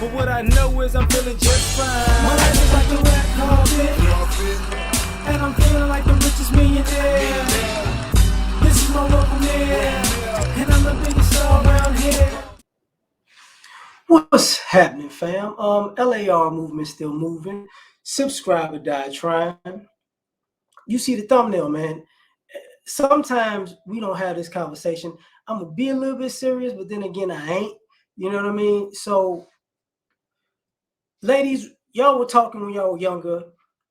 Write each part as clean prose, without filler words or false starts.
But what I know is I'm feeling just fine. My life is like a red carpet, and I'm feeling like the richest millionaire. This is my local mayor, and I'm the biggest star around here. What's happening, fam? L.A.R. movement still moving. Subscriber died trying. You see the thumbnail, man. Sometimes we don't have this conversation. I'm gonna be a little bit serious, but then again, I ain't. You know what I mean? So, ladies, y'all were talking when y'all were younger.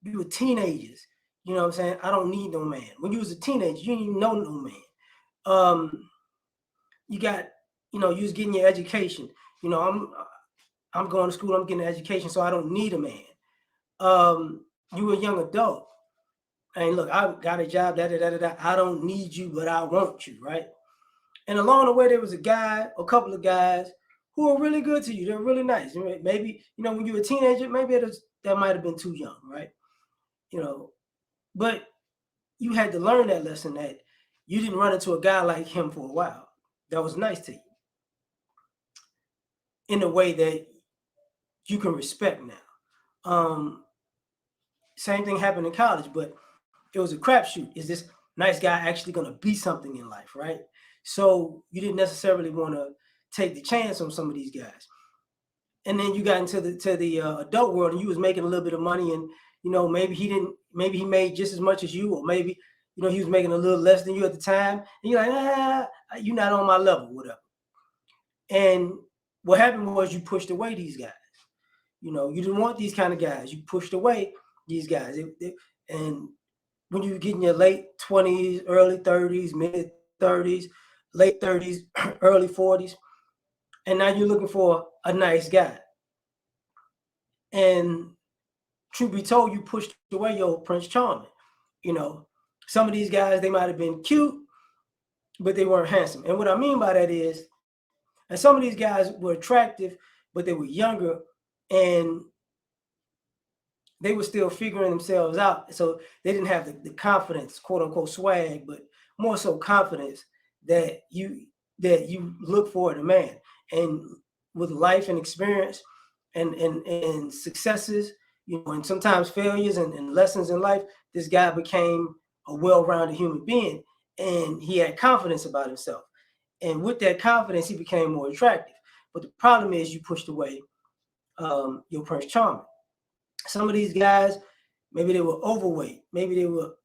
You were teenagers. You know what I'm saying? I don't need no man. When you was a teenager, you didn't even know no man. You got, you was getting your education. I'm going to school. I'm getting an education, so I don't need a man. You were a young adult. And look, I got a job. I don't need you, but I want you, right? And along the way, there was a couple of guys who were really good to you. They're really nice. Maybe, when you were a teenager, maybe that might have been too young, right? But you had to learn that lesson that you didn't run into a guy like him for a while. That was nice to you in a way that you can respect now. Same thing happened in college, but it was a crapshoot. Is this nice guy actually going to be something in life, right? So you didn't necessarily want to take the chance on some of these guys. And then you got into the adult world, and you was making a little bit of money, and maybe he made just as much as you, or maybe he was making a little less than you at the time, and you're like, you're not on my level, whatever. And what happened was you pushed away these guys. You didn't want these kind of guys. You pushed away these guys, and when you get in your late 20s, early 30s, mid 30s, late 30s, early 40s, and now you're looking for a nice guy. And truth be told, you pushed away your Prince Charming. Some of these guys, they might have been cute, but they weren't handsome. And what I mean by that is, and some of these guys were attractive, but they were younger, and they were still figuring themselves out. So they didn't have the confidence, quote unquote swag, but more so confidence that you look for in a man. And with life and experience and successes, and sometimes failures and lessons in life, this guy became a well-rounded human being, and he had confidence about himself. And with that confidence, he became more attractive. But the problem is you pushed away your Prince Charming. Some of these guys, maybe they were overweight, maybe they were,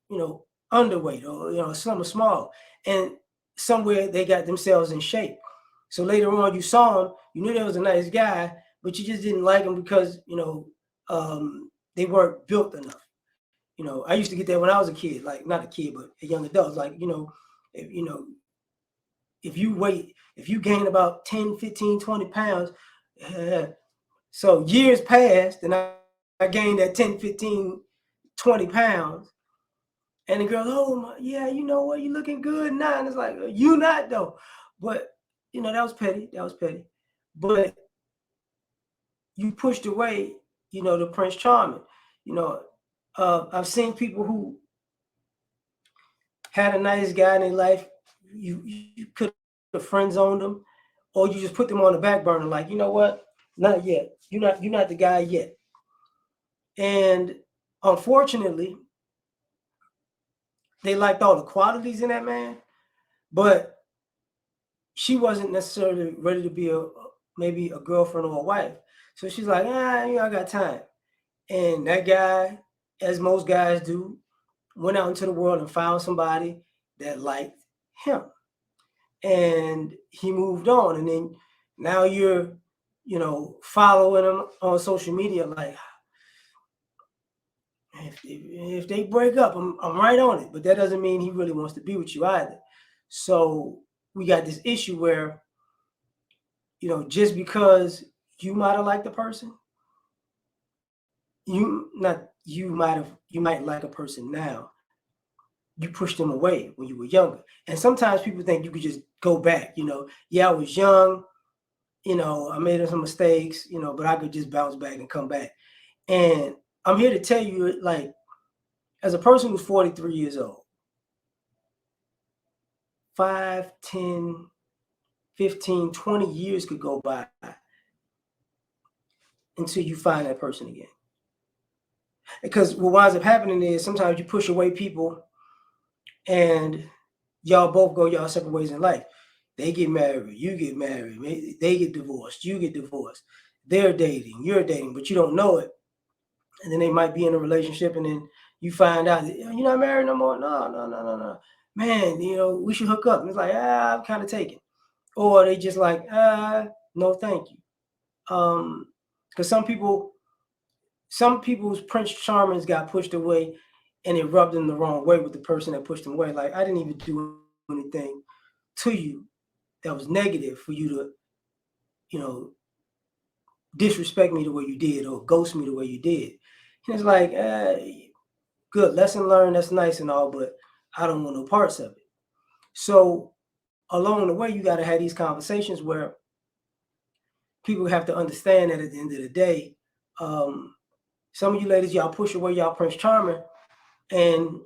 underweight, or some are small, and somewhere they got themselves in shape. So later on, you saw him, you knew there was a nice guy, but you just didn't like him because they weren't built enough. I used to get that when I was a kid, like not a kid, but a young adult. Like if you gain about 10, 15, 20 pounds, so years passed, and I gained that 10, 15, 20 pounds. And the girl, oh, my, yeah, you know what? You're looking good now. And it's like, you not, though. But, that was petty. That was petty. But you pushed away, the Prince Charming. I've seen people who had a nice guy in their life. You could have friend zoned them, or you just put them on the back burner. Like, you know what? Not yet. You're not the guy yet. And unfortunately, they liked all the qualities in that man, but she wasn't necessarily ready to be maybe a girlfriend or a wife. So she's like, I got time. And that guy, as most guys do, went out into the world and found somebody that liked him. And he moved on. And then now you're, following him on social media like, if they break up, I'm right on it. But that doesn't mean he really wants to be with you either. So we got this issue where, just because you might have liked the person, you might like a person now. You pushed them away when you were younger. And sometimes people think you could just go back, I was young, I made some mistakes, but I could just bounce back and come back. And I'm here to tell you, like, as a person who's 43 years old, 5, 10, 15, 20 years could go by. until you find that person again. Because what winds up happening is sometimes you push away people and y'all both go y'all separate ways in life. They get married, you get married, they get divorced, you get divorced. They're dating, you're dating, but you don't know it. And then they might be in a relationship, and then you find out you're not married no more. No. Man, we should hook up. And it's like, I'm kind of taken. Or they just like, no, thank you. Because some people's Prince Charmings got pushed away, and it rubbed them the wrong way with the person that pushed them away. Like, I didn't even do anything to you that was negative for you to, disrespect me the way you did or ghost me the way you did. And it's like, good, lesson learned, that's nice and all, but I don't want no parts of it. So along the way, you got to have these conversations where people have to understand that at the end of the day, some of you ladies, y'all push away y'all Prince Charming, and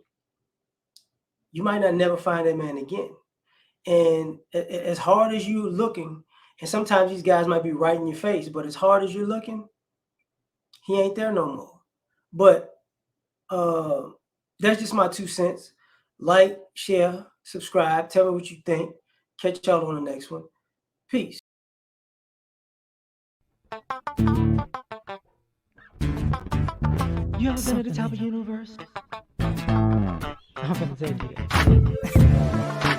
you might not never find that man again. And as hard as you're looking, and sometimes these guys might be right in your face, but as hard as you're looking, he ain't there no more. But that's just my 2 cents. Like, share, subscribe, tell me what you think. Catch y'all on the next one. Peace. You ever been at the top of the universe? I'm gonna tell you that.